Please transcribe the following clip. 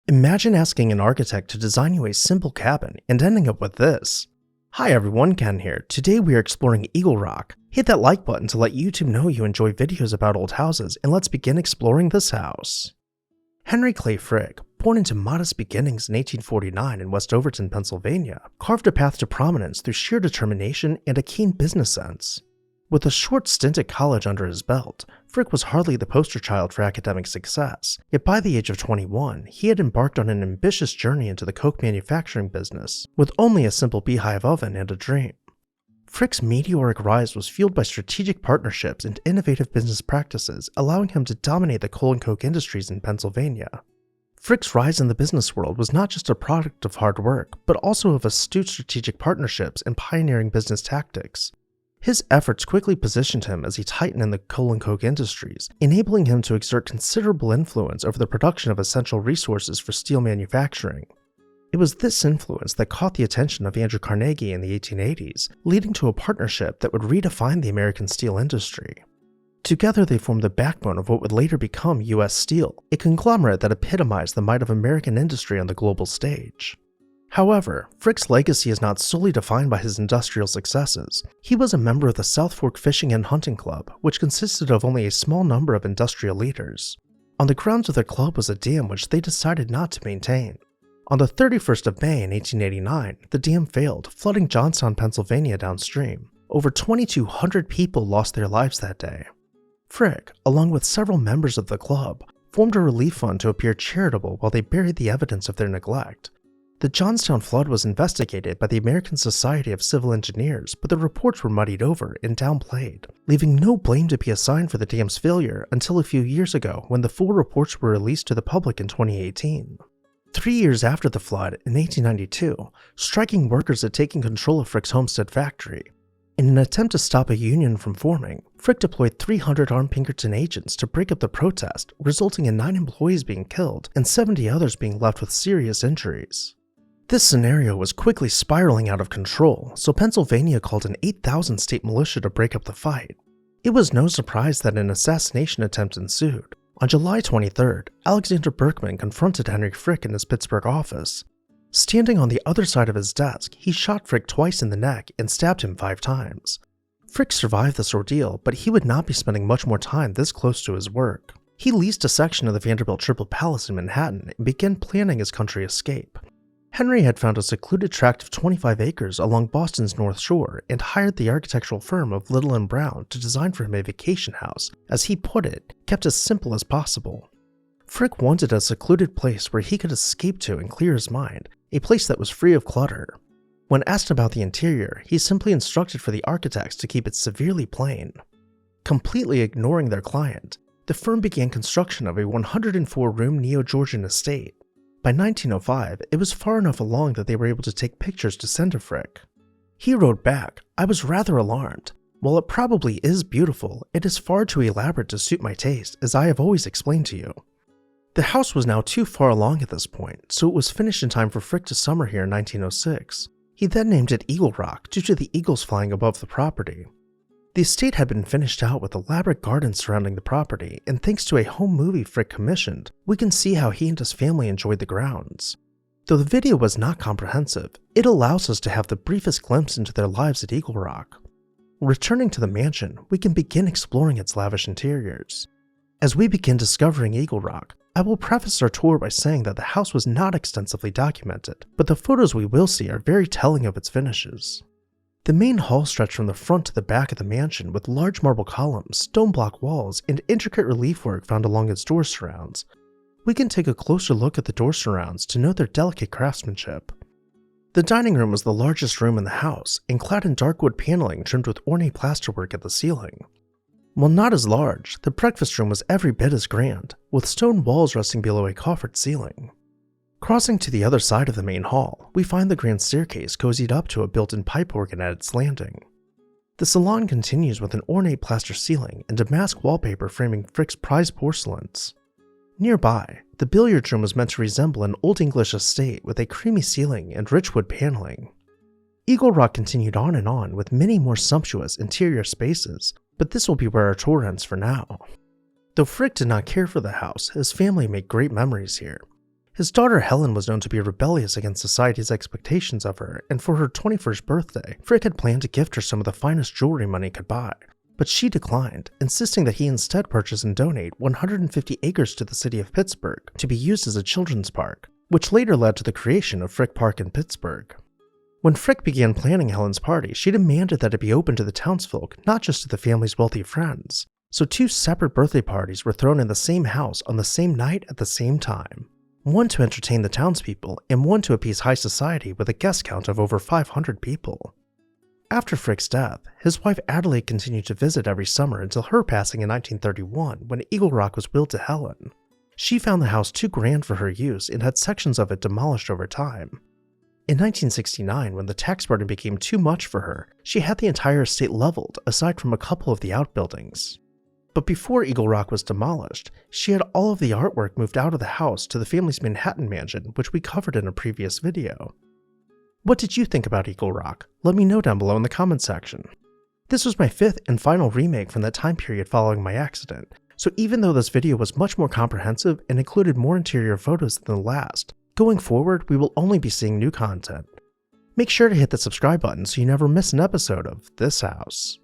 Imagine asking an architect to design you a simple cabin and ending up with this. Hi everyone, Ken here. Today we are exploring Eagle Rock. Hit that like button to let YouTube know you enjoy videos about old houses, and let's begin exploring this house. Henry Clay Frick, born into modest beginnings in 1849 in West Overton, Pennsylvania, carved a path to prominence through sheer determination and a keen business sense. With a short stint at college under his belt, Frick was hardly the poster child for academic success, yet by the age of 21, he had embarked on an ambitious journey into the coke manufacturing business, with only a simple beehive oven and a dream. Frick's meteoric rise was fueled by strategic partnerships and innovative business practices, allowing him to dominate the coal and coke industries in Pennsylvania. Frick's rise in the business world was not just a product of hard work, but also of astute strategic partnerships and pioneering business tactics. His efforts quickly positioned him as a titan in the coal and coke industries, enabling him to exert considerable influence over the production of essential resources for steel manufacturing. It was this influence that caught the attention of Andrew Carnegie in the 1880s, leading to a partnership that would redefine the American steel industry. Together they formed the backbone of what would later become U.S. Steel, a conglomerate that epitomized the might of American industry on the global stage. However, Frick's legacy is not solely defined by his industrial successes. He was a member of the South Fork Fishing and Hunting Club, which consisted of only a small number of industrial leaders. On the grounds of their club was a dam which they decided not to maintain. On the 31st of May in 1889, the dam failed, flooding Johnstown, Pennsylvania downstream. Over 2,200 people lost their lives that day. Frick, along with several members of the club, formed a relief fund to appear charitable while they buried the evidence of their neglect. The Johnstown Flood was investigated by the American Society of Civil Engineers, but the reports were muddied over and downplayed, leaving no blame to be assigned for the dam's failure until a few years ago when the full reports were released to the public in 2018. 3 years after the flood, in 1892, striking workers had taken control of Frick's Homestead factory. In an attempt to stop a union from forming, Frick deployed 300 armed Pinkerton agents to break up the protest, resulting in 9 employees being killed and 70 others being left with serious injuries. This scenario was quickly spiraling out of control, so Pennsylvania called an 8,000 state militia to break up the fight. It was no surprise that an assassination attempt ensued. On July 23rd, Alexander Berkman confronted Henry Frick in his Pittsburgh office. Standing on the other side of his desk, he shot Frick twice in the neck and stabbed him 5 times. Frick survived this ordeal, but he would not be spending much more time this close to his work. He leased a section of the Vanderbilt Triple Palace in Manhattan and began planning his country escape. Henry had found a secluded tract of 25 acres along Boston's North Shore and hired the architectural firm of Little and Brown to design for him a vacation house, as he put it, kept as simple as possible. Frick wanted a secluded place where he could escape to and clear his mind, a place that was free of clutter. When asked about the interior, he simply instructed for the architects to keep it severely plain. Completely ignoring their client, the firm began construction of a 104-room Neo-Georgian estate. By 1905, it was far enough along that they were able to take pictures to send to Frick. He wrote back, "I was rather alarmed. While it probably is beautiful, it is far too elaborate to suit my taste, as I have always explained to you." The house was now too far along at this point, so it was finished in time for Frick to summer here in 1906. He then named it Eagle Rock due to the eagles flying above the property. The estate had been finished out with elaborate gardens surrounding the property, and thanks to a home movie Frick commissioned, we can see how he and his family enjoyed the grounds. Though the video was not comprehensive, it allows us to have the briefest glimpse into their lives at Eagle Rock. Returning to the mansion, we can begin exploring its lavish interiors. As we begin discovering Eagle Rock, I will preface our tour by saying that the house was not extensively documented, but the photos we will see are very telling of its finishes. The main hall stretched from the front to the back of the mansion with large marble columns, stone block walls, and intricate relief work found along its door surrounds. We can take a closer look at the door surrounds to note their delicate craftsmanship. The dining room was the largest room in the house, and clad in dark wood paneling trimmed with ornate plasterwork at the ceiling. While not as large, the breakfast room was every bit as grand, with stone walls resting below a coffered ceiling. Crossing to the other side of the main hall, we find the grand staircase cozied up to a built-in pipe organ at its landing. The salon continues with an ornate plaster ceiling and damask wallpaper framing Frick's prized porcelains. Nearby, the billiards room was meant to resemble an Old English estate with a creamy ceiling and rich wood paneling. Eagle Rock continued on with many more sumptuous interior spaces, but this will be where our tour ends for now. Though Frick did not care for the house, his family made great memories here. His daughter Helen was known to be rebellious against society's expectations of her, and for her 21st birthday, Frick had planned to gift her some of the finest jewelry money could buy. But she declined, insisting that he instead purchase and donate 150 acres to the city of Pittsburgh to be used as a children's park, which later led to the creation of Frick Park in Pittsburgh. When Frick began planning Helen's party, she demanded that it be open to the townsfolk, not just to the family's wealthy friends. So 2 separate birthday parties were thrown in the same house on the same night at the same time. One to entertain the townspeople, and one to appease high society with a guest count of over 500 people. After Frick's death, his wife Adelaide continued to visit every summer until her passing in 1931 when Eagle Rock was willed to Helen. She found the house too grand for her use and had sections of it demolished over time. In 1969, when the tax burden became too much for her, she had the entire estate leveled aside from a couple of the outbuildings. But before Eagle Rock was demolished, she had all of the artwork moved out of the house to the family's Manhattan mansion, which we covered in a previous video. What did you think about Eagle Rock? Let me know down below in the comment section. This was my 5th and final remake from that time period following my accident, so even though this video was much more comprehensive and included more interior photos than the last, going forward we will only be seeing new content. Make sure to hit the subscribe button so you never miss an episode of this house.